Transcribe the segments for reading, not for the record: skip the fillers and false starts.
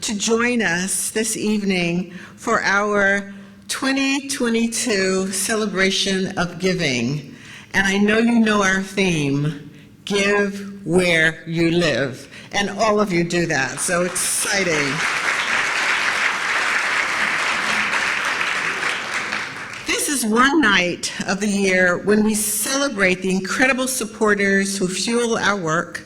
to join us this evening for our 2022 celebration of giving. And I know you know our theme, Give Where You Live. And all of you do that, so exciting. This is one night of the year when we celebrate the incredible supporters who fuel our work,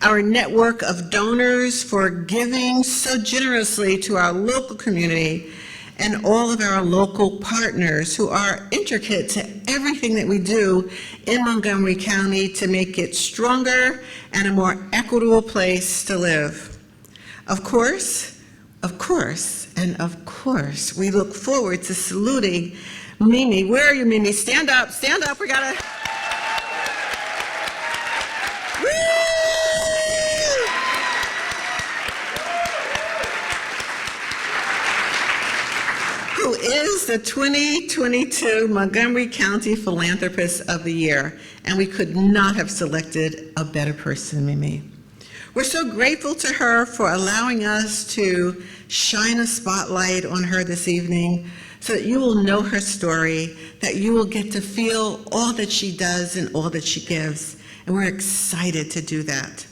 our network of donors for giving so generously to our local community, and all of our local partners who are intricate to everything that we do in Montgomery County to make it stronger and a more equitable place to live. Of course, we look forward to saluting Mimi. Where are you, Mimi? Stand up, we gotta. Who is the 2022 Montgomery County Philanthropist of the Year, and we could not have selected a better person, Mimi. We're so grateful to her for allowing us to shine a spotlight on her this evening so that you will know her story, that you will get to feel all that she does and all that she gives, and we're excited to do that.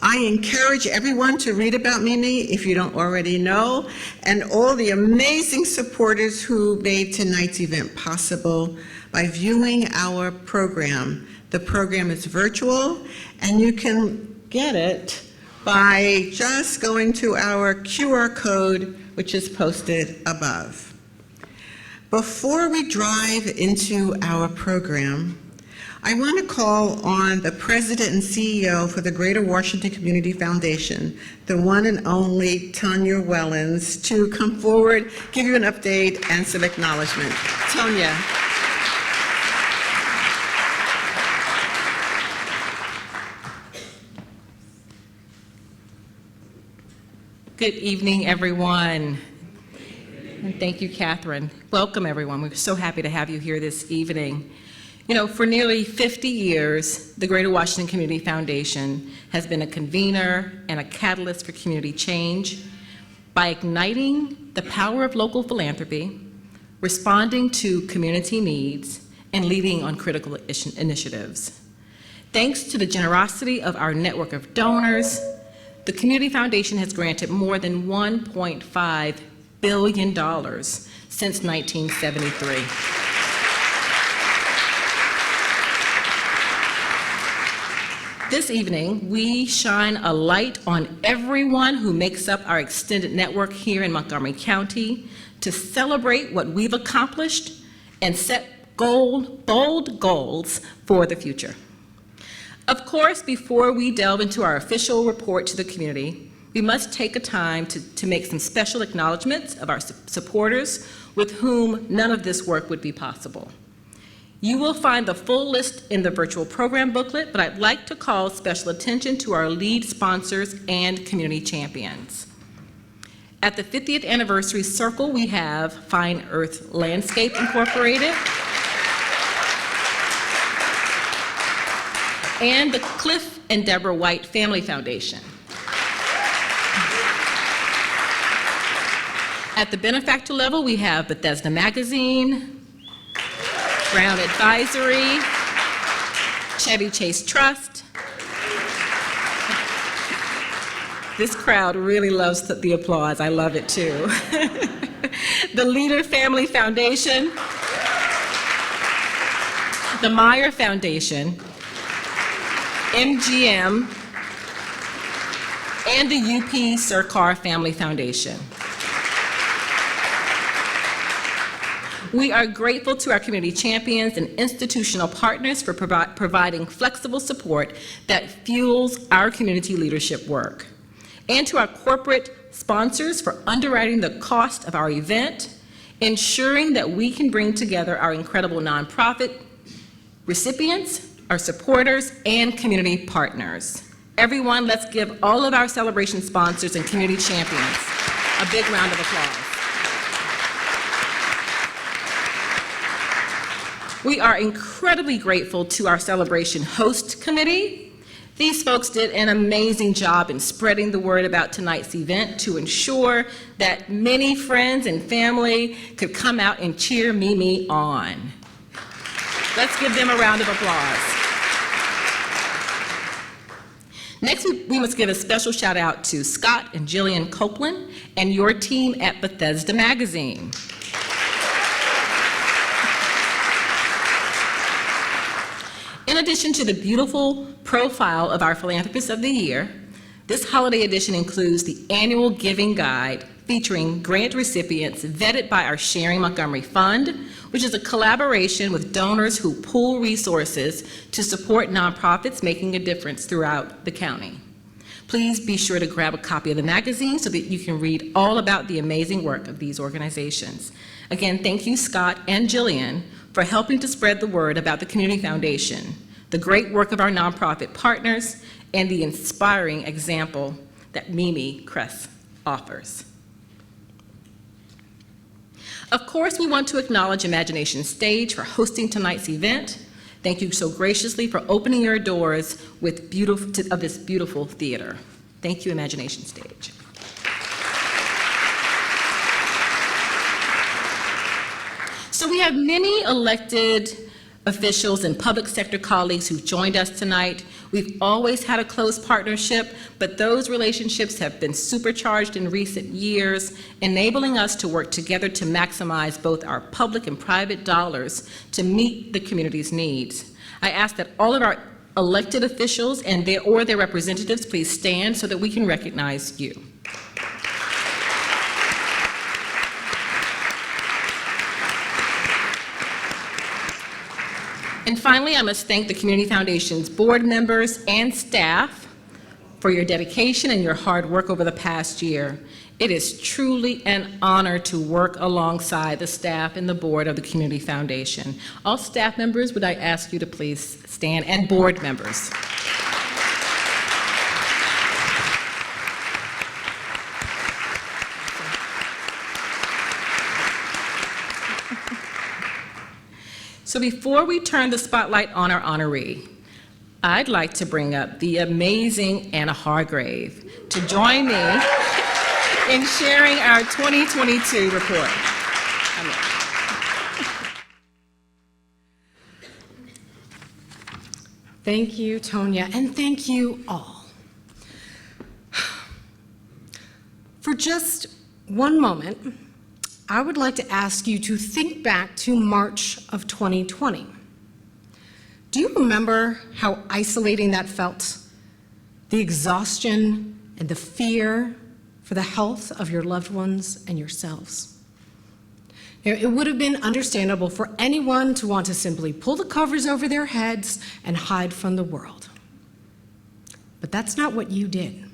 I encourage everyone to read about Mimi if you don't already know, and all the amazing supporters who made tonight's event possible by viewing our program. The program is virtual, and you can get it by just going to our QR code, which is posted above. Before we drive into our program, I want to call on the President and CEO for the Greater Washington Community Foundation, the one and only Tanya Wellens, to come forward, give you an update and some acknowledgement. Tanya. Good evening, everyone. And thank you, Catherine. Welcome, everyone. We're so happy to have you here this evening. You know, for nearly 50 years, the Greater Washington Community Foundation has been a convener and a catalyst for community change by igniting the power of local philanthropy, responding to community needs, and leading on critical initiatives. Thanks to the generosity of our network of donors, the Community Foundation has granted more than $1.5 billion since 1973. This evening, we shine a light on everyone who makes up our extended network here in Montgomery County to celebrate what we've accomplished and set bold goals for the future. Of course, before we delve into our official report to the community, we must take a time to make some special acknowledgments of our supporters with whom none of this work would be possible. You will find the full list in the virtual program booklet, but I'd like to call special attention to our lead sponsors and community champions. At the 50th anniversary circle, we have Fine Earth Landscape Incorporated and the Cliff and Deborah White Family Foundation. At the benefactor level, we have Bethesda Magazine, Brown Advisory, Chevy Chase Trust. This crowd really loves the applause. I love it too. The Leader Family Foundation, the Meyer Foundation, MGM, and the UP Sircar Family Foundation. We are grateful to our community champions and institutional partners for providing flexible support that fuels our community leadership work, and to our corporate sponsors for underwriting the cost of our event, ensuring that we can bring together our incredible nonprofit recipients, our supporters, and community partners. Everyone, let's give all of our celebration sponsors and community champions a big round of applause. We are incredibly grateful to our celebration host committee, These folks did an amazing job in spreading the word about tonight's event to ensure that many friends and family could come out and cheer Mimi on. Let's give them a round of applause. Next, we must give a special shout out to Scott and Jillian Copeland and your team at Bethesda Magazine. In addition to the beautiful profile of our Philanthropist of the Year, this holiday edition includes the annual Giving Guide featuring grant recipients vetted by our Sharing Montgomery Fund, which is a collaboration with donors who pool resources to support nonprofits making a difference throughout the county. Please be sure to grab a copy of the magazine so that you can read all about the amazing work of these organizations. Again, thank you, Scott and Jillian, for helping to spread the word about the Community Foundation, the great work of our nonprofit partners, and the inspiring example that Mimi Kress offers. Of course, we want to acknowledge Imagination Stage for hosting tonight's event. Thank you so graciously for opening your doors with this beautiful theater. Thank you, Imagination Stage. So we have many elected officials and public sector colleagues who've joined us tonight. We've always had a close partnership, but those relationships have been supercharged in recent years, enabling us to work together to maximize both our public and private dollars to meet the community's needs. I ask that all of our elected officials and their representatives please stand so that we can recognize you. And finally, I must thank the Community Foundation's board members and staff for your dedication and your hard work over the past year. It is truly an honor to work alongside the staff and the board of the Community Foundation. All staff members, would I ask you to please stand, and board members. So before we turn the spotlight on our honoree, I'd like to bring up the amazing Anna Hargrave to join me in sharing our 2022 report. Thank you, Tonya, and thank you all. For just one moment, I would like to ask you to think back to March of 2020. Do you remember how isolating that felt? The exhaustion and the fear for the health of your loved ones and yourselves. Now, it would have been understandable for anyone to want to simply pull the covers over their heads and hide from the world. But that's not what you did.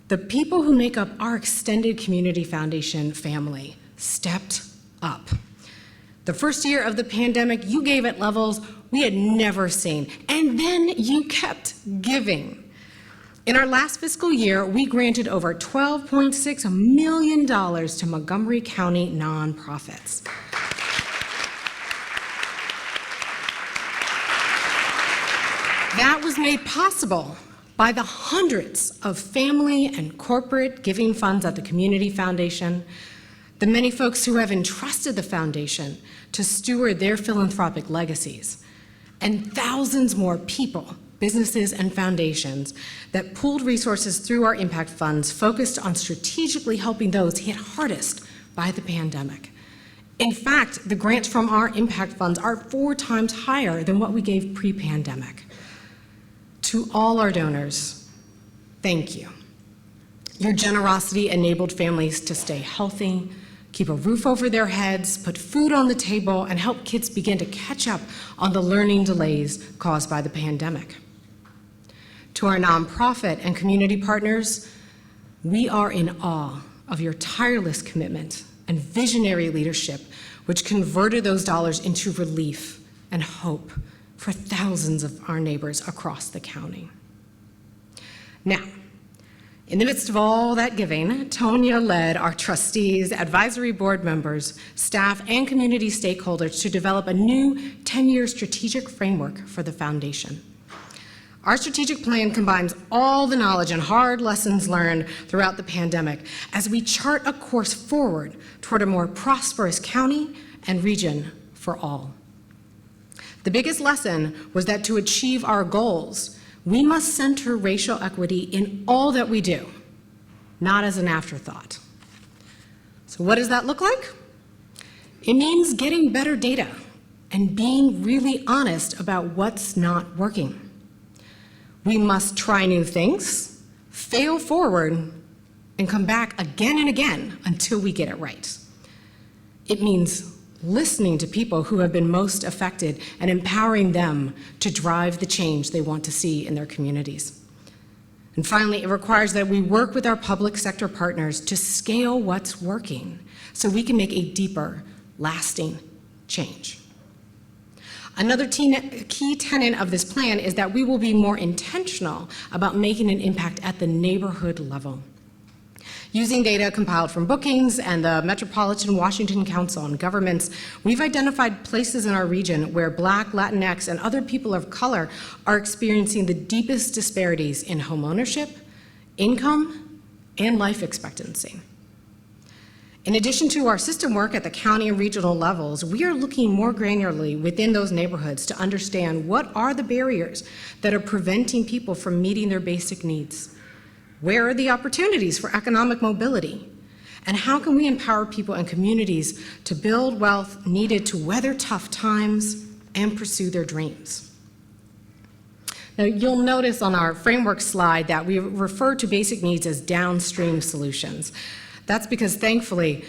The people who make up our extended Community Foundation family stepped up. The first year of the pandemic, you gave at levels we had never seen, and then you kept giving. In our last fiscal year, we granted over $12.6 million to Montgomery County nonprofits. That was made possible by the hundreds of family and corporate giving funds at the Community Foundation, the many folks who have entrusted the foundation to steward their philanthropic legacies, and thousands more people, businesses, and foundations that pooled resources through our impact funds focused on strategically helping those hit hardest by the pandemic. In fact, the grants from our impact funds are 4 times higher than what we gave pre-pandemic. To all our donors, thank you. Your generosity enabled families to stay healthy, keep a roof over their heads, put food on the table, and help kids begin to catch up on the learning delays caused by the pandemic. To our nonprofit and community partners, we are in awe of your tireless commitment and visionary leadership, which converted those dollars into relief and hope for thousands of our neighbors across the county. Now, in the midst of all that giving, Tonya led our trustees, advisory board members, staff, and community stakeholders to develop a new 10-year strategic framework for the foundation. Our strategic plan combines all the knowledge and hard lessons learned throughout the pandemic as we chart a course forward toward a more prosperous county and region for all. The biggest lesson was that to achieve our goals, we must center racial equity in all that we do, not as an afterthought. So what does that look like? It means getting better data and being really honest about what's not working. We must try new things, fail forward, and come back again and again until we get it right. It means listening to people who have been most affected and empowering them to drive the change they want to see in their communities. And finally, it requires that we work with our public sector partners to scale what's working so we can make a deeper, lasting change. Another key tenet of this plan is that we will be more intentional about making an impact at the neighborhood level. Using data compiled from Bookings and the Metropolitan Washington Council on Governments, we've identified places in our region where Black, Latinx, and other people of color are experiencing the deepest disparities in home ownership, income, and life expectancy. In addition to our system work at the county and regional levels, we are looking more granularly within those neighborhoods to understand what are the barriers that are preventing people from meeting their basic needs. Where are the opportunities for economic mobility? And how can we empower people and communities to build wealth needed to weather tough times and pursue their dreams? Now, you'll notice on our framework slide that we refer to basic needs as downstream solutions. That's because, thankfully,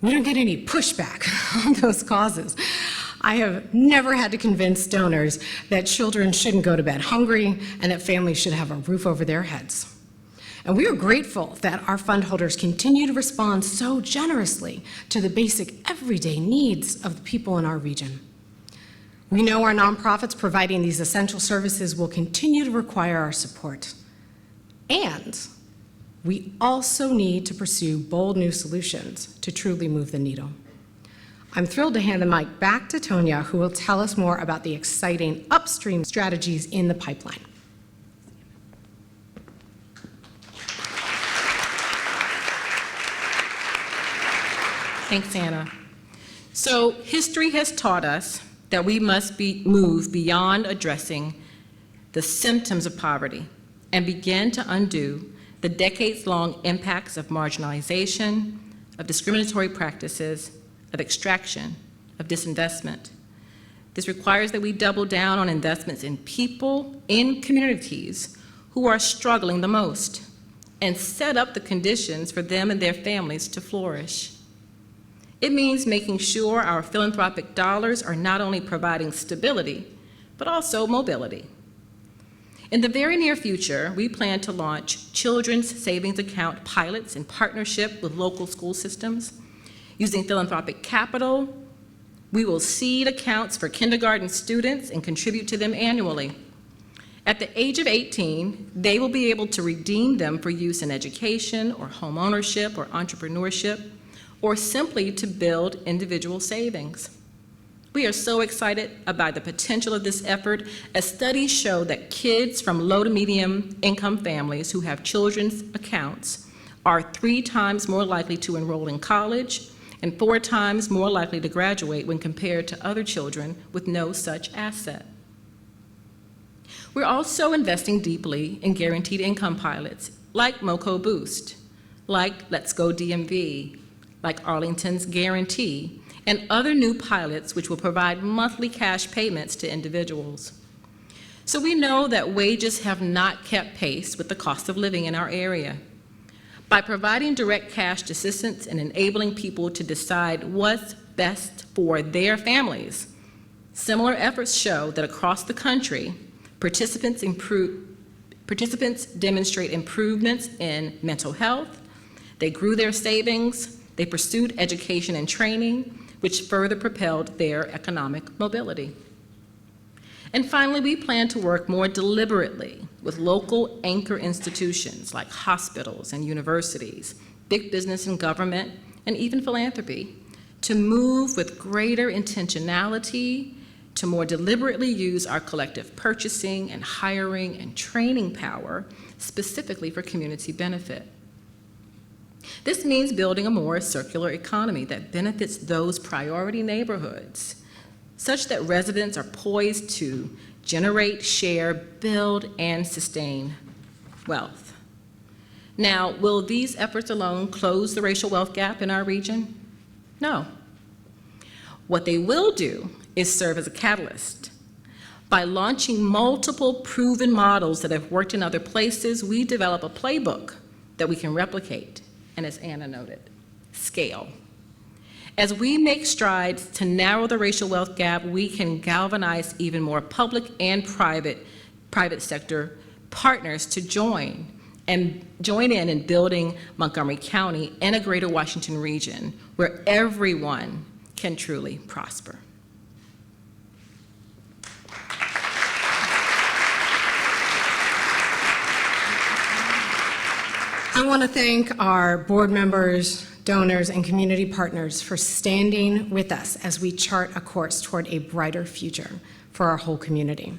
we don't get any pushback on those causes. I have never had to convince donors that children shouldn't go to bed hungry and that families should have a roof over their heads. And we are grateful that our fund holders continue to respond so generously to the basic everyday needs of the people in our region. We know our nonprofits providing these essential services will continue to require our support. And we also need to pursue bold new solutions to truly move the needle. I'm thrilled to hand the mic back to Tonya, who will tell us more about the exciting upstream strategies in the pipeline. Thanks, Anna. So history has taught us that we must move beyond addressing the symptoms of poverty and begin to undo the decades-long impacts of marginalization, of discriminatory practices, of extraction, of disinvestment. This requires that we double down on investments in people, in communities who are struggling the most, and set up the conditions for them and their families to flourish. It means making sure our philanthropic dollars are not only providing stability, but also mobility. In the very near future, we plan to launch children's savings account pilots in partnership with local school systems. Using philanthropic capital, we will seed accounts for kindergarten students and contribute to them annually. At the age of 18, they will be able to redeem them for use in education or home ownership or entrepreneurship, or simply to build individual savings. We are so excited about the potential of this effort, as studies show that kids from low to medium income families who have children's accounts are 3 times more likely to enroll in college and 4 times more likely to graduate when compared to other children with no such asset. We're also investing deeply in guaranteed income pilots like MoCo Boost, like Let's Go DMV, like Arlington's Guarantee, and other new pilots which will provide monthly cash payments to individuals. So we know that wages have not kept pace with the cost of living in our area. By providing direct cash assistance and enabling people to decide what's best for their families, similar efforts show that across the country, participants demonstrate improvements in mental health, they grew their savings, they pursued education and training, which further propelled their economic mobility. And finally, we plan to work more deliberately with local anchor institutions like hospitals and universities, big business and government, and even philanthropy, to move with greater intentionality to more deliberately use our collective purchasing and hiring and training power specifically for community benefit. This means building a more circular economy that benefits those priority neighborhoods, such that residents are poised to generate, share, build, and sustain wealth. Now, will these efforts alone close the racial wealth gap in our region? No. What they will do is serve as a catalyst. By launching multiple proven models that have worked in other places, we develop a playbook that we can replicate, and as Anna noted, scale. As we make strides to narrow the racial wealth gap, we can galvanize even more public and private sector partners to join in building Montgomery County and a greater Washington region where everyone can truly prosper. I want to thank our board members, donors, and community partners for standing with us as we chart a course toward a brighter future for our whole community.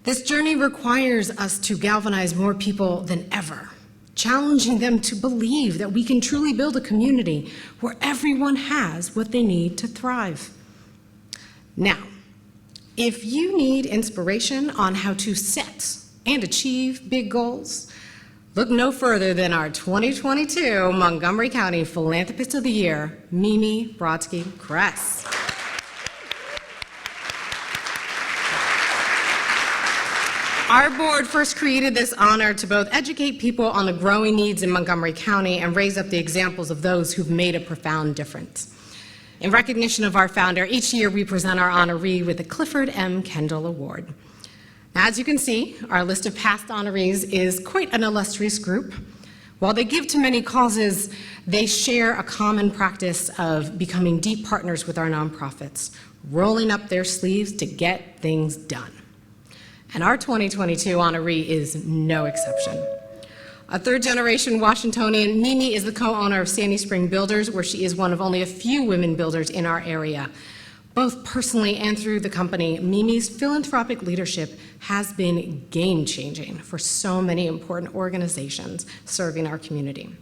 This journey requires us to galvanize more people than ever, challenging them to believe that we can truly build a community where everyone has what they need to thrive. Now, if you need inspiration on how to set and achieve big goals, look no further than our 2022 Montgomery County Philanthropist of the Year, Mimi Brodsky Kress. Our board first created this honor to both educate people on the growing needs in Montgomery County and raise up the examples of those who've made a profound difference. In recognition of our founder, each year we present our honoree with the Clifford M. Kendall Award. Now, as you can see, our list of past honorees is quite an illustrious group. While they give to many causes, they share a common practice of becoming deep partners with our nonprofits, rolling up their sleeves to get things done. And our 2022 honoree is no exception. A third-generation Washingtonian, Mimi is the co-owner of Sandy Spring Builders, where she is one of only a few women builders in our area. Both personally and through the company, Mimi's philanthropic leadership has been game-changing for so many important organizations serving our community.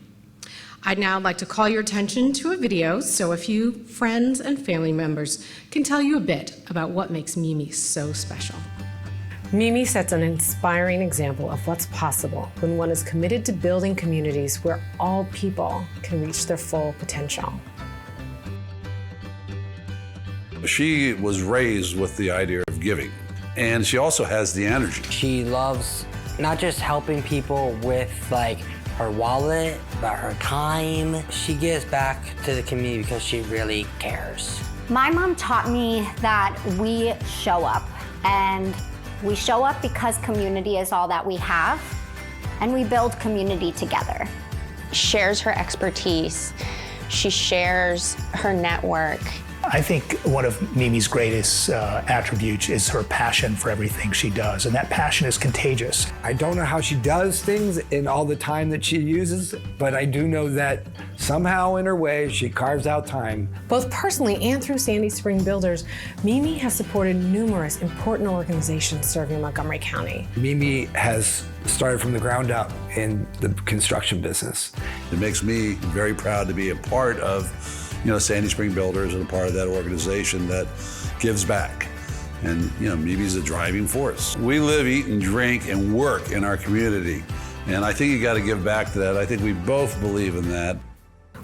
I'd now like to call your attention to a video so a few friends and family members can tell you a bit about what makes Mimi so special. Mimi sets an inspiring example of what's possible when one is committed to building communities where all people can reach their full potential. She was raised with the idea of giving, and she also has the energy. She loves not just helping people with her wallet, but her time. She gives back to the community because she really cares. My mom taught me that we show up, and we show up because community is all that we have, and we build community together. Shares her expertise. She shares her network. I think one of Mimi's greatest attributes is her passion for everything she does, and that passion is contagious. I don't know how she does things in all the time that she uses, but I do know that somehow in her way, she carves out time. Both personally and through Sandy Spring Builders, Mimi has supported numerous important organizations serving Montgomery County. Mimi has started from the ground up in the construction business. It makes me very proud to be a part of Sandy Spring Builders and a part of that organization that gives back. And, Mimi's a driving force. We live, eat, and drink and work in our community. And I think you got to give back to that. I think we both believe in that.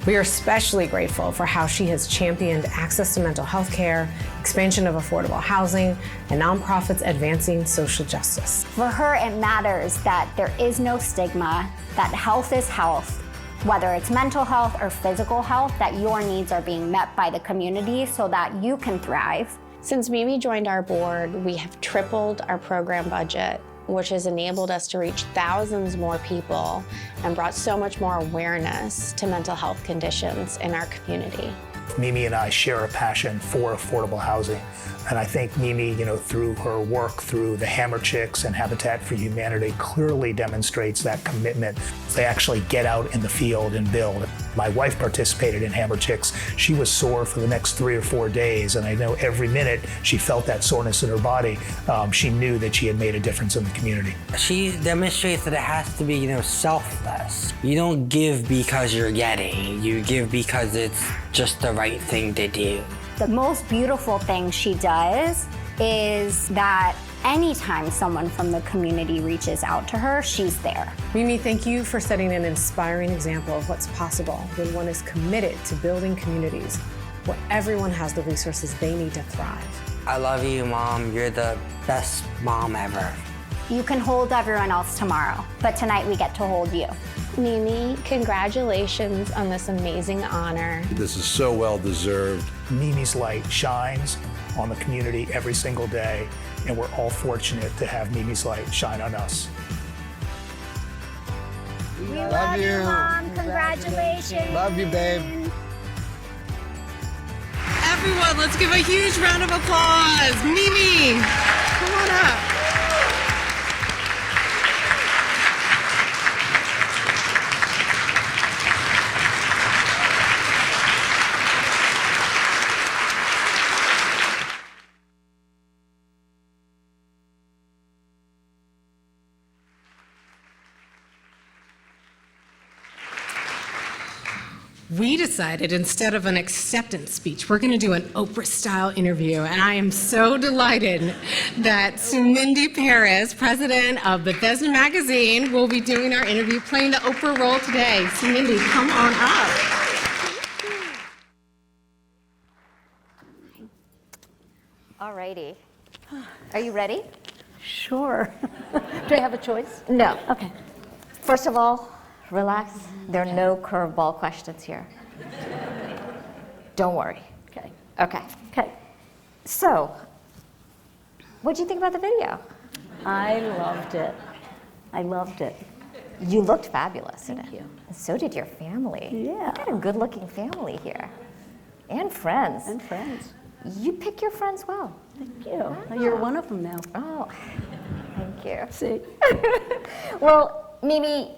We are especially grateful for how she has championed access to mental health care, expansion of affordable housing, and nonprofits advancing social justice. For her, it matters that there is no stigma, that health is health, whether it's mental health or physical health, that your needs are being met by the community so that you can thrive. Since Mimi joined our board, we have tripled our program budget, which has enabled us to reach thousands more people and brought so much more awareness to mental health conditions in our community. Mimi and I share a passion for affordable housing. And I think Mimi, through her work through the Hammer Chicks and Habitat for Humanity, clearly demonstrates that commitment. They actually get out in the field and build. My wife participated in Hammer Chicks. She was sore for the next 3 or 4 days, and I know every minute she felt that soreness in her body, she knew that she had made a difference in the community. She demonstrates that it has to be, selfless. You don't give because you're getting. You give because it's just the right thing to do. The most beautiful thing she does is that anytime someone from the community reaches out to her, she's there. Mimi, thank you for setting an inspiring example of what's possible when one is committed to building communities where everyone has the resources they need to thrive. I love you, Mom. You're the best mom ever. You can hold everyone else tomorrow, but tonight we get to hold you. Mimi, congratulations on this amazing honor. This is so well deserved. Mimi's light shines on the community every single day, and we're all fortunate to have Mimi's light shine on us. We love you, Mom. Congratulations. Love you, babe. Everyone, let's give a huge round of applause. Mimi, come on up. We decided instead of an acceptance speech, we're going to do an Oprah-style interview, and I am so delighted that Sumindi Perez, president of Bethesda Magazine, will be doing our interview, playing the Oprah role today. Sumindi, come on up. Alrighty. Are you ready? Sure. Do I have a choice? No. Okay. First of all, relax. There are no curveball questions here. Don't worry. Okay. Okay. Okay. So, what'd you think about the video? I loved it. I loved it. You looked fabulous in it. Thank you. And so did your family. Yeah. You got a good-looking family here. And friends. And friends. You pick your friends well. Thank you. You're one of them now. Oh, thank you. See? Well, Mimi,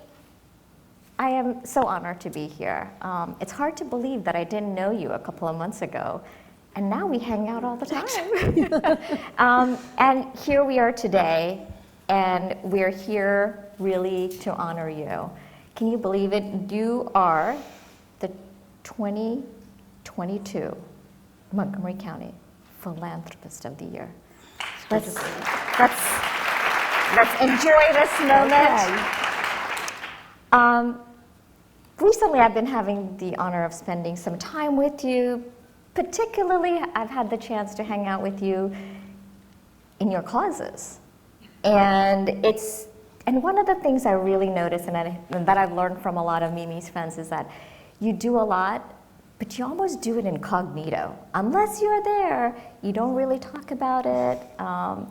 I am so honored to be here. It's hard to believe that I didn't know you a couple of months ago, and now we hang out all the time. And here we are today, and we're here really to honor you. Can you believe it? You are the 2022 Montgomery County Philanthropist of the Year. Let's enjoy this moment. Recently, I've been having the honor of spending some time with you. Particularly, I've had the chance to hang out with you in your causes. And one of the things I really notice and that I've learned from a lot of Mimi's friends is that you do a lot, but you almost do it incognito. Unless you're there, you don't really talk about it,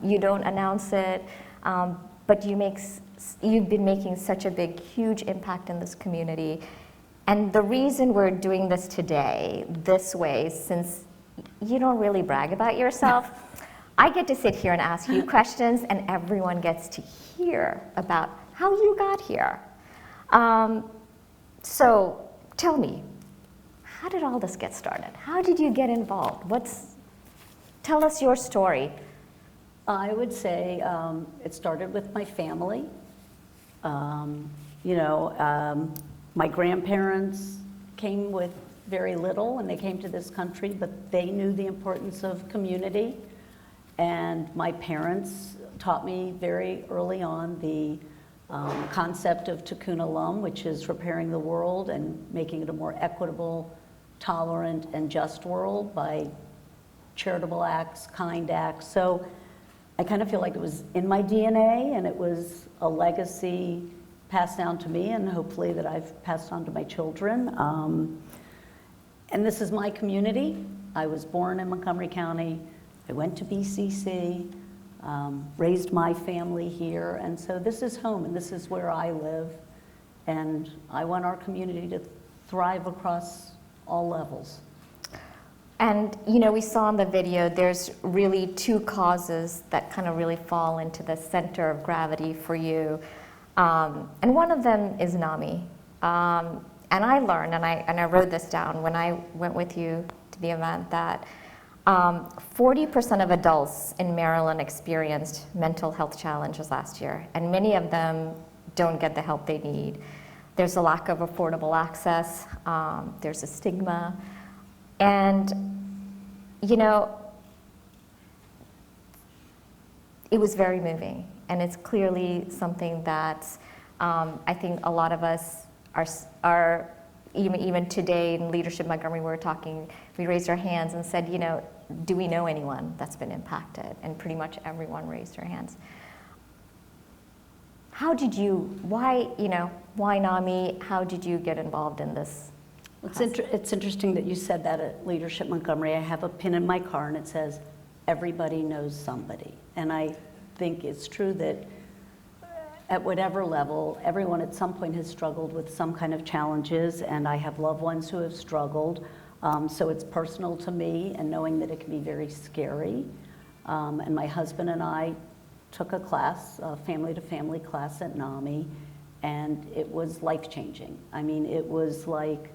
you don't announce it, but you've been making such a big, huge impact in this community. And the reason we're doing this today, this way, since you don't really brag about yourself, I get to sit here and ask you questions, and everyone gets to hear about how you got here. So tell me, how did all this get started? How did you get involved? Tell us your story. I would say it started with my family. My grandparents came with very little when they came to this country, but they knew the importance of community. And my parents taught me very early on the concept of tikkun olam, which is repairing the world and making it a more equitable, tolerant, and just world by charitable acts, kind acts. So I kind of feel like it was in my DNA, and it was a legacy passed down to me, and hopefully that I've passed on to my children. And this is my community. I was born in Montgomery County. I went to BCC, raised my family here, and so this is home, and this is where I live. And I want our community to thrive across all levels. And we saw in the video, there's really two causes that kind of really fall into the center of gravity for you. And one of them is NAMI. And I learned, and I wrote this down when I went with you to the event, that 40% of adults in Maryland experienced mental health challenges last year, and many of them don't get the help they need. There's a lack of affordable access, there's a stigma, and it was very moving, and it's clearly something that I think a lot of us are even today in Leadership Montgomery, we raised our hands and said, do we know anyone that's been impacted? And pretty much everyone raised their hands. Why NAMI? How did you get involved in this? It's interesting that you said that at Leadership Montgomery. I have a pin in my car and it says, everybody knows somebody. And I think it's true that at whatever level, everyone at some point has struggled with some kind of challenges, and I have loved ones who have struggled. So it's personal to me, and knowing that it can be very scary. And my husband and I took a class, a family-to-family class at NAMI, and it was life-changing. I mean, it was like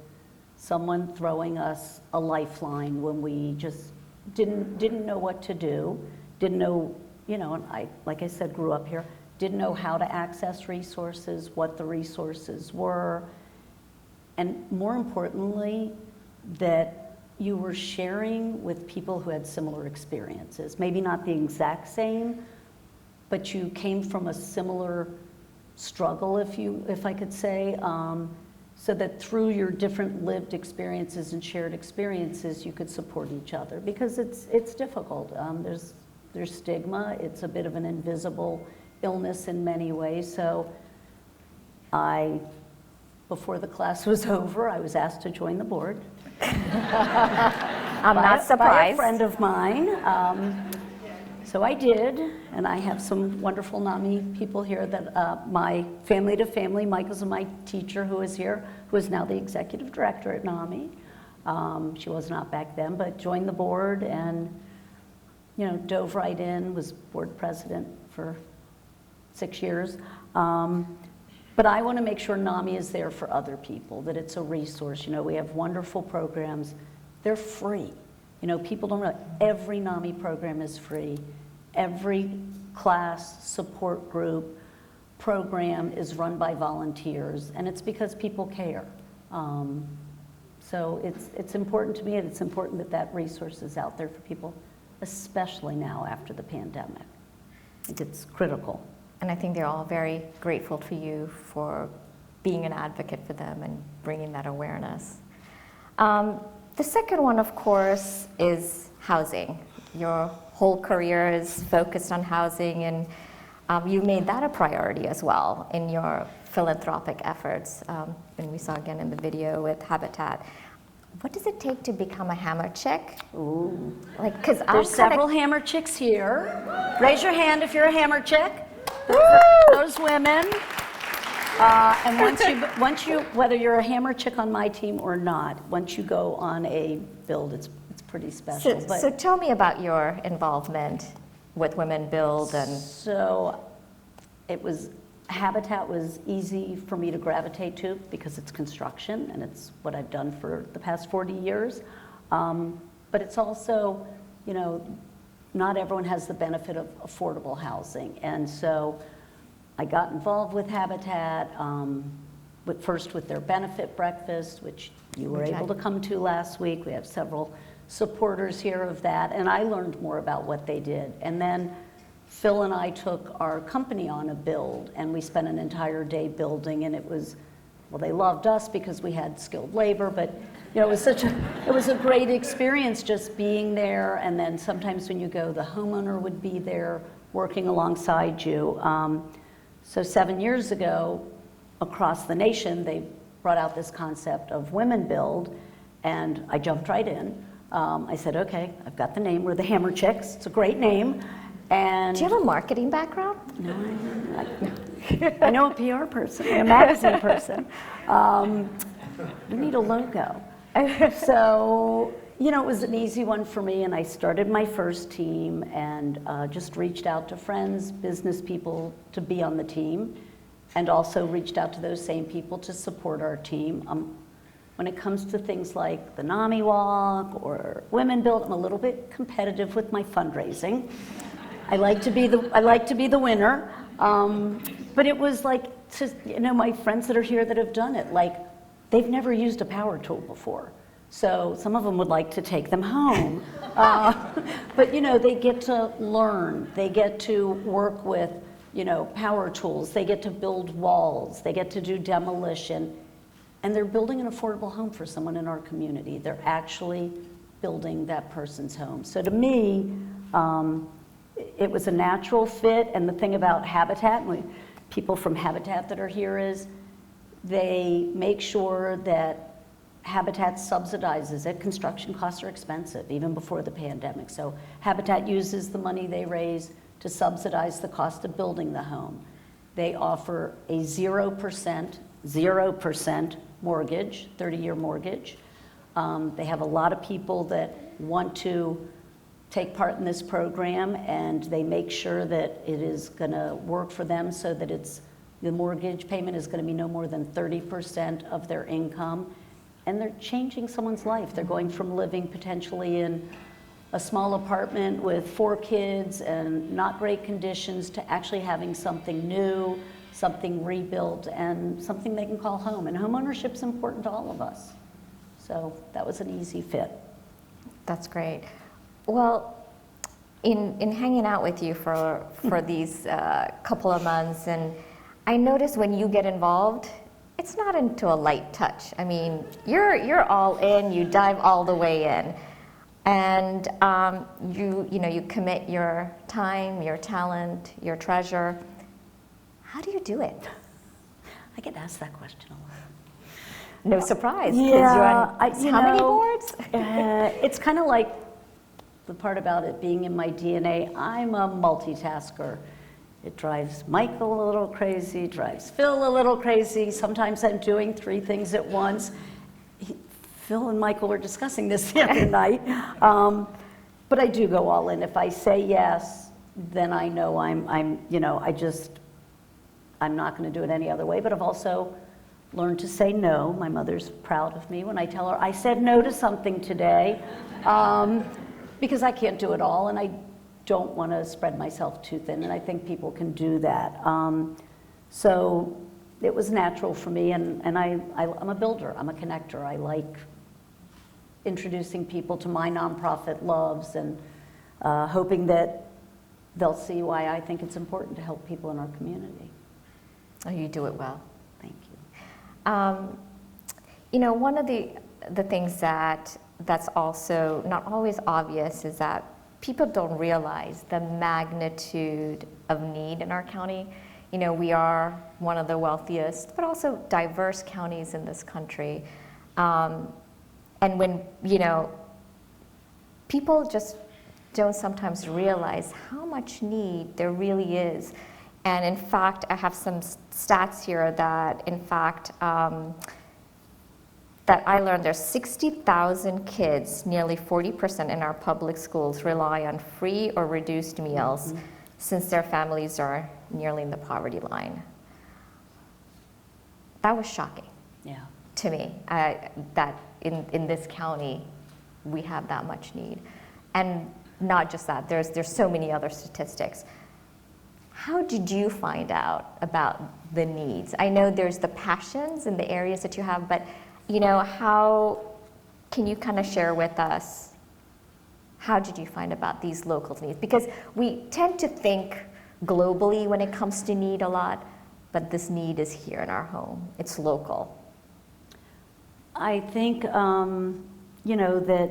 someone throwing us a lifeline when we just didn't know what to do, didn't know, and I, like I said, grew up here, didn't know how to access resources, what the resources were, and more importantly, that you were sharing with people who had similar experiences. Maybe not the exact same, but you came from a similar struggle, if I could say, so that through your different lived experiences and shared experiences, you could support each other, because it's difficult. There's stigma. It's a bit of an invisible illness in many ways. So before the class was over, I was asked to join the board. I'm not surprised. By a friend of mine. So I did, and I have some wonderful NAMI people here that my family-to-family, Michael's my teacher who is here, who is now the executive director at NAMI. She was not back then, but joined the board and, dove right in, was board president for 6 years. But I want to make sure NAMI is there for other people, that it's a resource. We have wonderful programs. They're free. People don't realize every NAMI program is free. Every class, support group, program is run by volunteers, and it's because people care. So it's important to me, and it's important that resource is out there for people, especially now after the pandemic. I think it's critical. And I think they're all very grateful to you for being an advocate for them and bringing that awareness. The second one, of course, is housing. Your whole career is focused on housing, and you made that a priority as well in your philanthropic efforts. And we saw again in the video with Habitat. What does it take to become a hammer chick? Ooh. There's several hammer chicks here. Raise your hand if you're a hammer chick. Those women. And once you, whether you're a hammer chick on my team or not, once you go on a build, it's pretty special. So tell me about your involvement with Women Build. So Habitat was easy for me to gravitate to because it's construction, and it's what I've done for the past 40 years. But it's also, not everyone has the benefit of affordable housing. And so I got involved with Habitat, first with their benefit breakfast, which you were able to come to last week. We have several supporters here of that, and I learned more about what they did. And then Phil and I took our company on a build, and we spent an entire day building, and it was, they loved us because we had skilled labor, but it was a great experience just being there, and then sometimes when you go, the homeowner would be there working alongside you. So 7 years ago, across the nation, they brought out this concept of Women Build, and I jumped right in. I said, okay, I've got the name, we're the Hammer Chicks, it's a great name. And do you have a marketing background? No, I know a PR person, a magazine person. We need a logo. So, it was an easy one for me, and I started my first team and just reached out to friends, business people to be on the team, and also reached out to those same people to support our team. when it comes to things like the NAMI Walk or Women Build, I'm a little bit competitive with my fundraising. I like to be the winner. But it was like, my friends that are here that have done it, like, they've never used a power tool before. So some of them would like to take them home. But, they get to learn. They get to work with, power tools. They get to build walls. They get to do demolition. And they're building an affordable home for someone in our community. They're actually building that person's home. So to me, it was a natural fit. And the thing about Habitat, people from Habitat that are here, is they make sure that Habitat subsidizes it. Construction costs are expensive, even before the pandemic. So Habitat uses the money they raise to subsidize the cost of building the home. They offer a 0% mortgage, 30-year mortgage. They have a lot of people that want to take part in this program, and they make sure that it is going to work for them so that the mortgage payment is going to be no more than 30% of their income. And they're changing someone's life. They're going from living potentially in a small apartment with 4 kids and not great conditions to actually having something new, something rebuilt, and something they can call home. And home ownership is important to all of us. So that was an easy fit. That's great. Well, in hanging out with you for these couple of months, and I noticed when you get involved, it's not into a light touch. I mean, you're all in, you dive all the way in. And you commit your time, your talent, your treasure. How do you do it? I get asked that question a lot. No surprise. Yeah, How many boards? It's kind of like the part about it being in my DNA. I'm a multitasker. It drives Michael a little crazy, drives Phil a little crazy. Sometimes I'm doing 3 things at once. Phil and Michael were discussing this the other night. But I do go all in. If I say yes, then I know I'm not going to do it any other way. But I've also learned to say no. My mother's proud of me when I tell her I said no to something today, because I can't do it all, and I don't want to spread myself too thin, and I think people can do that. So it was natural for me, and I'm a builder. I'm a connector. I like introducing people to my nonprofit loves and hoping that they'll see why I think it's important to help people in our community. Oh, you do it well. Thank you. One of the things that's also not always obvious is that people don't realize the magnitude of need in our county. We are one of the wealthiest, but also diverse counties in this country. And when, people just don't sometimes realize how much need there really is. And in fact, I have some stats here that, in fact, that I learned there's 60,000 kids, nearly 40% in our public schools, rely on free or reduced meals since their families are nearly in the poverty line. That was shocking to me, that in this county we have that much need. And not just that, there's so many other statistics. How did you find out about the needs? I know there's the passions and the areas that you have, but how can you kind of share with us, how did you find about these local needs? Because we tend to think globally when it comes to need a lot, but this need is here in our home. It's local. I think, that,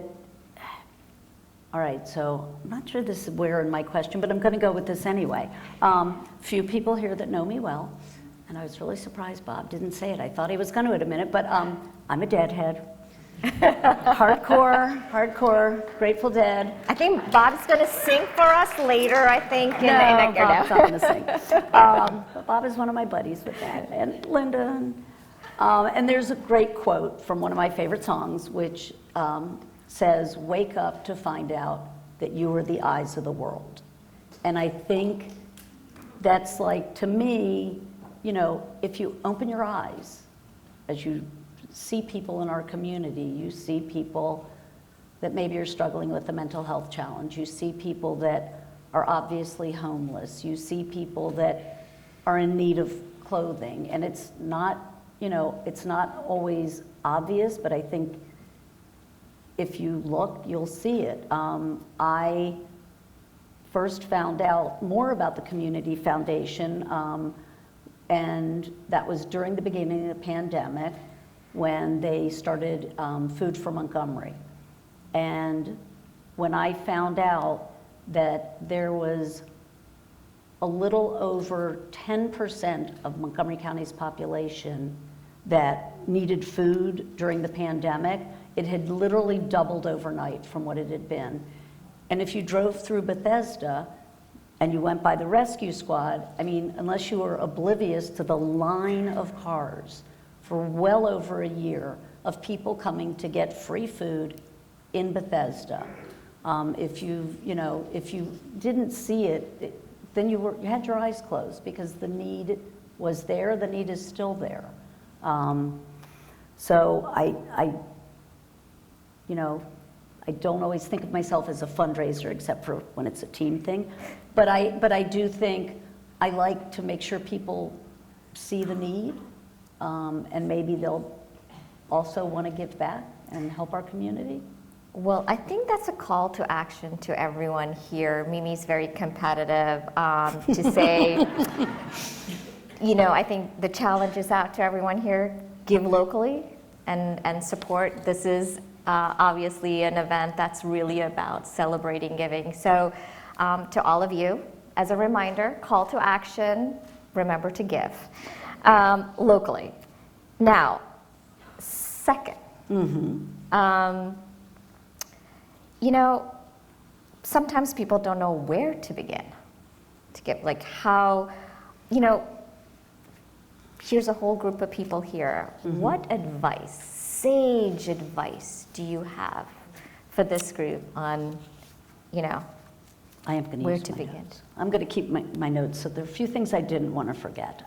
all right, so I'm not sure this is where in my question, but I'm going to go with this anyway. Few people here that know me well, and I was really surprised Bob didn't say it. I thought he was going to in a minute, but I'm a Deadhead. Hardcore, Grateful Dead. I think Bob's going to sing for us later, I think. No, Bob's not going to sing. But Bob is one of my buddies with that, and Linda. And there's a great quote from one of my favorite songs, which says, "Wake up to find out that you are the eyes of the world." And I think that's like, to me, if you open your eyes, as you see people in our community. You see people that maybe are struggling with a mental health challenge. You see people that are obviously homeless. You see people that are in need of clothing. And it's not, it's not always obvious, but I think if you look, you'll see it. I first found out more about the Community Foundation, and that was during the beginning of the pandemic when they started Food for Montgomery. And when I found out that there was a little over 10% of Montgomery County's population that needed food during the pandemic, it had literally doubled overnight from what it had been. And if you drove through Bethesda and you went by the rescue squad, I mean, unless you were oblivious to the line of cars for well over a year of people coming to get free food in Bethesda. If you didn't see it, then you had your eyes closed because the need was there, the need is still there. So I don't always think of myself as a fundraiser except for when it's a team thing. But I do think I like to make sure people see the need, and maybe they'll also want to give back and help our community. Well, I think that's a call to action to everyone here. Mimi's very competitive to say, I think the challenge is out to everyone here. Give locally and support. This is obviously an event that's really about celebrating giving. So to all of you, as a reminder, call to action, remember to give locally. Now, second, sometimes people don't know where to begin to give, like how, here's a whole group of people here. What advice, sage advice, do you have for this group on, I am going to where use to my begin? notes. I'm going to keep my notes, so there are a few things I didn't want to forget.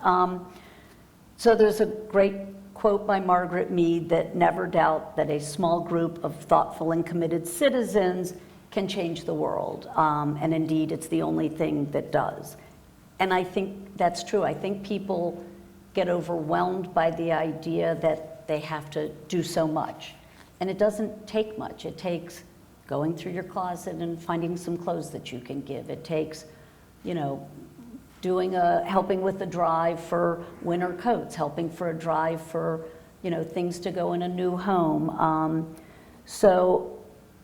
So there's a great quote by Margaret Mead that never doubt that a small group of thoughtful and committed citizens can change the world. And indeed, it's the only thing that does. And I think that's true. I think people get overwhelmed by the idea that they have to do so much. And it doesn't take much. It takes going through your closet and finding some clothes that you can give. It takes, helping with a drive for winter coats, helping for a drive for, things to go in a new home. So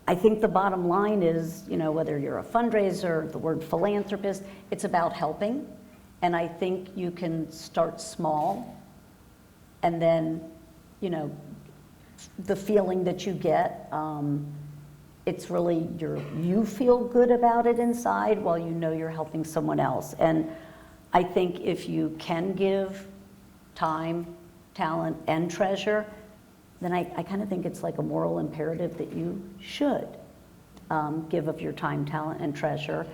I think the bottom line is, whether you're a fundraiser, the word philanthropist, it's about helping. And I think you can start small and then, the feeling that you get, it's really you feel good about it inside while you're helping someone else. And I think if you can give time, talent, and treasure, then I kind of think it's like a moral imperative that you should give of your time, talent, and treasure.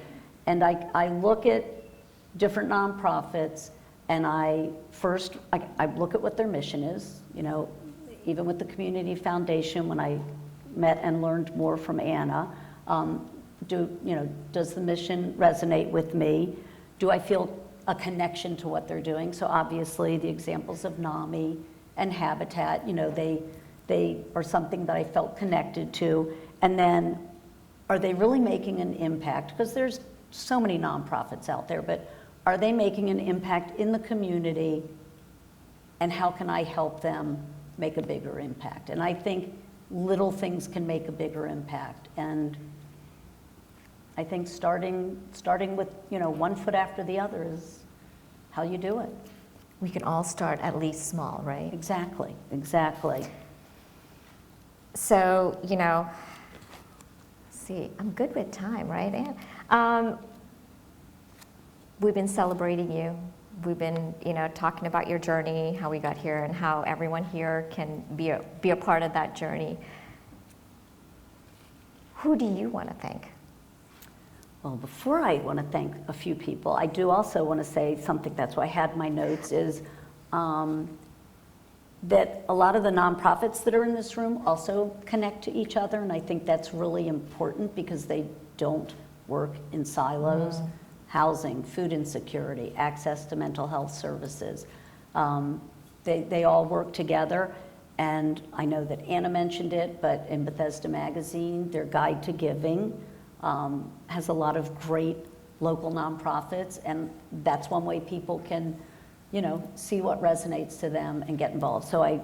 And I look at different nonprofits, and I look at what their mission is. Even with the Community Foundation, when I met and learned more from Anna, does the mission resonate with me? Do I feel a connection to what they're doing? So obviously the examples of NAMI and Habitat, they are something that I felt connected to. And then, are they really making an impact? Because there's so many nonprofits out there, but are they making an impact in the community? And how can I help them make a bigger impact? And I think little things can make a bigger impact. And I think starting with, one foot after the other is how you do it. We can all start at least small, right? Exactly. So, see, I'm good with time, right, Anne? We've been celebrating you. We've been, talking about your journey, how we got here, and how everyone here can be a part of that journey. Who do you want to thank? Well, before I want to thank a few people, I do also want to say something, that's why I had my notes, is that a lot of the nonprofits that are in this room also connect to each other, and I think that's really important because they don't work in silos. Housing, food insecurity, access to mental health services. They all work together, and I know that Anna mentioned it, but in Bethesda Magazine, their Guide to Giving has a lot of great local nonprofits, and that's one way people can, you know, see what resonates to them and get involved. So I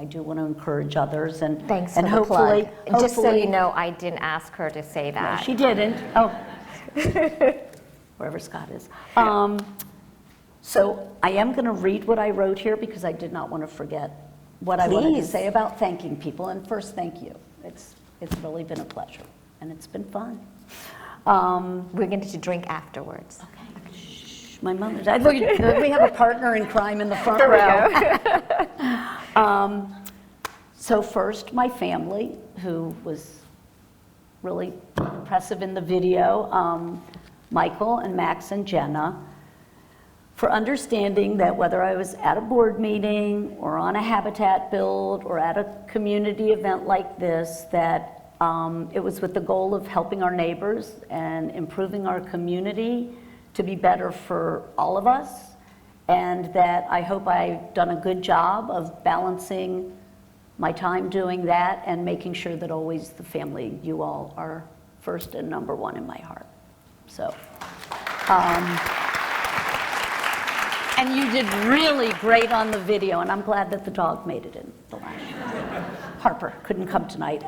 do want to encourage others, and Thanks and for the hopefully, plug. Just so hopefully- you know, I didn't ask her to say No, that. she didn't. Oh, wherever Scott is. So I am going to read what I wrote here because I did not want to forget what I wanted to Please. say about thanking people. And first, thank you. It's really been a pleasure, and it's been fun. We're going to drink afterwards. My mother's. I think we have a partner in crime in the front row. So first, my family, who was really impressive in the video, Michael and Max and Jenna, for understanding that whether I was at a board meeting or on a habitat build or at a community event like this, that it was with the goal of helping our neighbors and improving our community to be better for all of us, and that I hope I've done a good job of balancing my time doing that and making sure that always the family, you all, are first and number one in my heart. So, and you did really great on the video, and I'm glad that the dog made it in the last show. Harper couldn't come tonight.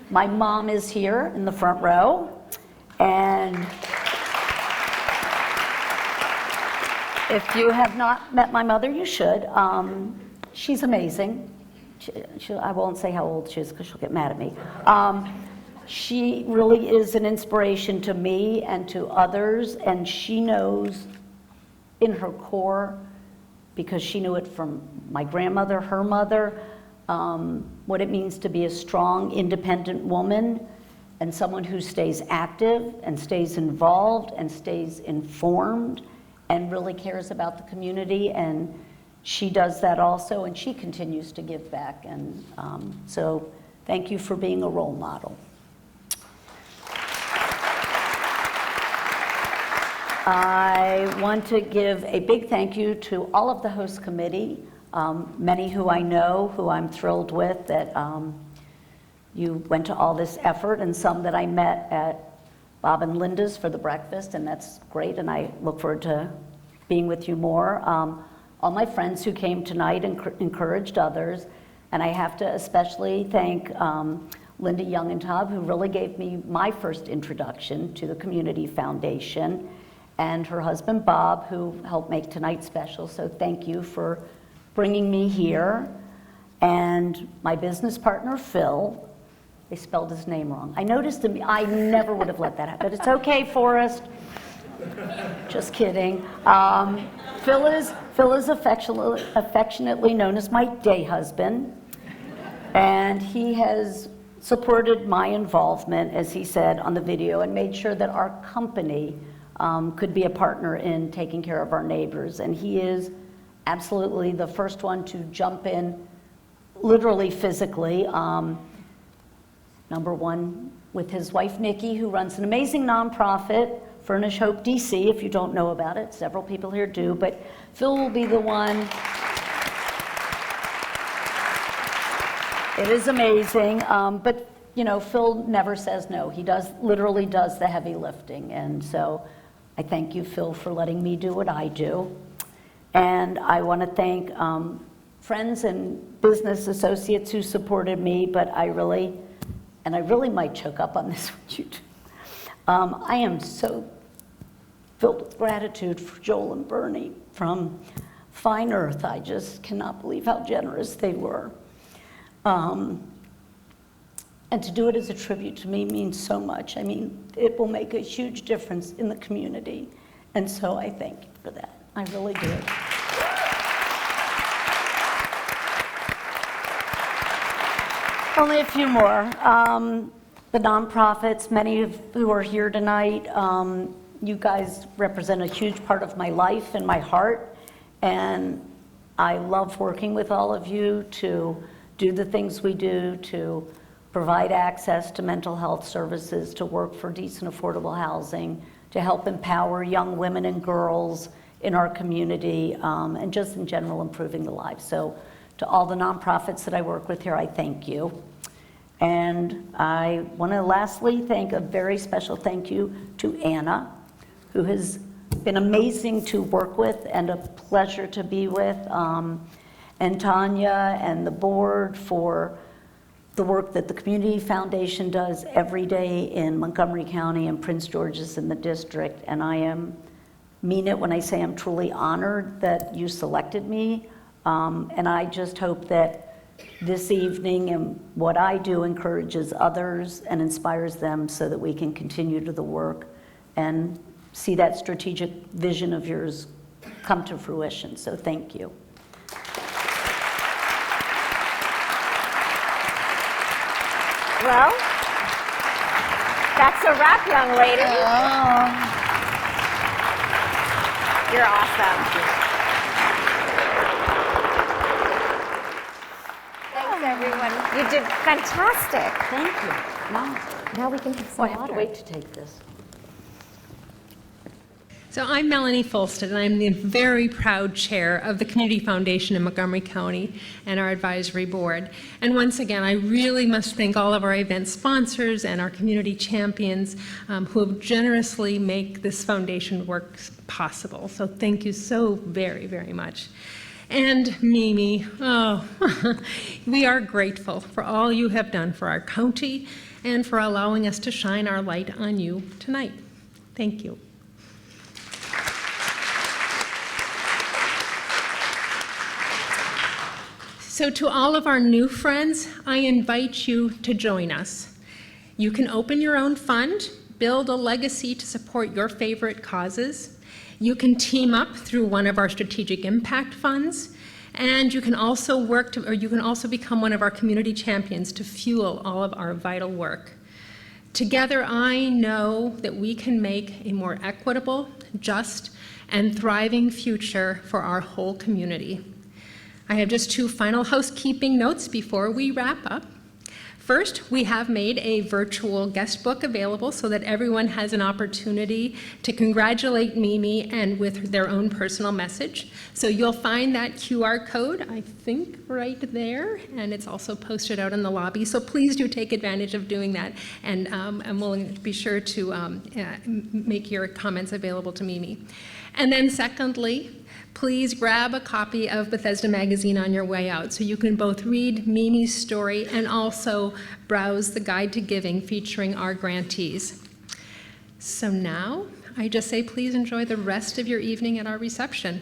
My mom is here in the front row, and if you have not met my mother, you should. She's amazing. I won't say how old she is because she'll get mad at me. She really is an inspiration to me and to others, and she knows in her core, because she knew it from my grandmother, her mother, what it means to be a strong, independent woman and someone who stays active and stays involved and stays informed and really cares about the community. And she does that also, and she continues to give back. And so thank you for being a role model. I want to give a big thank you to all of the host committee, many who I know, who I'm thrilled with, that you went to all this effort, and some that I met at Bob and Linda's for the breakfast, and that's great, and I look forward to being with you more. All my friends who came tonight and encouraged others, and I have to especially thank Linda Youngentab, who really gave me my first introduction to the Community Foundation, and her husband Bob, who helped make tonight special. So thank you for bringing me here. And my business partner Phil, they spelled his name wrong. I noticed him. I never would have let that happen, but it's okay, Forrest. Just kidding. Phil is affectionately known as my day husband, and he has supported my involvement, as he said on the video, and made sure that our company could be a partner in taking care of our neighbors. And he is absolutely the first one to jump in, literally, physically. Number one, with his wife, Nikki, who runs an amazing nonprofit, Furnish Hope DC, if you don't know about it. Several people here do, but Phil will be the one. It is amazing, but you know, Phil never says no. He literally does the heavy lifting, and so I thank you, Phil, for letting me do what I do. And I want to thank friends and business associates who supported me, but I really might choke up on this with you too. I am so filled with gratitude for Joel and Bernie from Fine Earth. I just cannot believe how generous they were. And to do it as a tribute to me means so much. I mean, it will make a huge difference in the community. And so I thank you for that. I really do. Only a few more. The nonprofits, many of who are here tonight, you guys represent a huge part of my life and my heart. And I love working with all of you to do the things we do, to provide access to mental health services, to work for decent, affordable housing, to help empower young women and girls in our community, and just in general improving the lives. So to all the nonprofits that I work with here, I thank you. And I want to lastly thank a very special thank you to Anna, who has been amazing to work with and a pleasure to be with, and Tanya and the board for the work that the Community Foundation does every day in Montgomery County and Prince George's in the district. And I mean it when I say I'm truly honored that you selected me. And I just hope that this evening and what I do encourages others and inspires them so that we can continue to the work and see that strategic vision of yours come to fruition. So thank you. Well, that's a wrap, young lady. You're awesome. Thanks, everyone. You did fantastic. Thank you. Now we can have Oh, some I have to water. wait to take this. So I'm Melanie Folsted, and I'm the very proud chair of the Community Foundation in Montgomery County and our advisory board. And once again, I really must thank all of our event sponsors and our community champions who have generously make this foundation work possible. So thank you so very, very much. And Mimi, oh, we are grateful for all you have done for our county and for allowing us to shine our light on you tonight. Thank you. So to all of our new friends, I invite you to join us. You can open your own fund, build a legacy to support your favorite causes. You can team up through one of our strategic impact funds, and you can also become one of our community champions to fuel all of our vital work. Together, I know that we can make a more equitable, just, and thriving future for our whole community. I have just two final housekeeping notes before we wrap up. First, we have made a virtual guest book available so that everyone has an opportunity to congratulate Mimi and with their own personal message. So you'll find that QR code, I think, right there, and it's also posted out in the lobby. So please do take advantage of doing that, and we'll be sure to make your comments available to Mimi. And then secondly, please grab a copy of Bethesda Magazine on your way out so you can both read Mimi's story and also browse the Guide to Giving featuring our grantees. So now, I just say please enjoy the rest of your evening at our reception.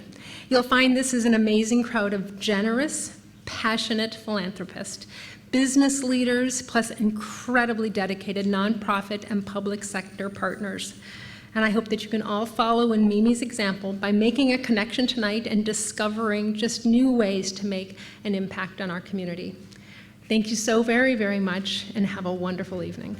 You'll find this is an amazing crowd of generous, passionate philanthropists, business leaders, plus incredibly dedicated nonprofit and public sector partners. And I hope that you can all follow in Mimi's example by making a connection tonight and discovering just new ways to make an impact on our community. Thank you so very, very much, and have a wonderful evening.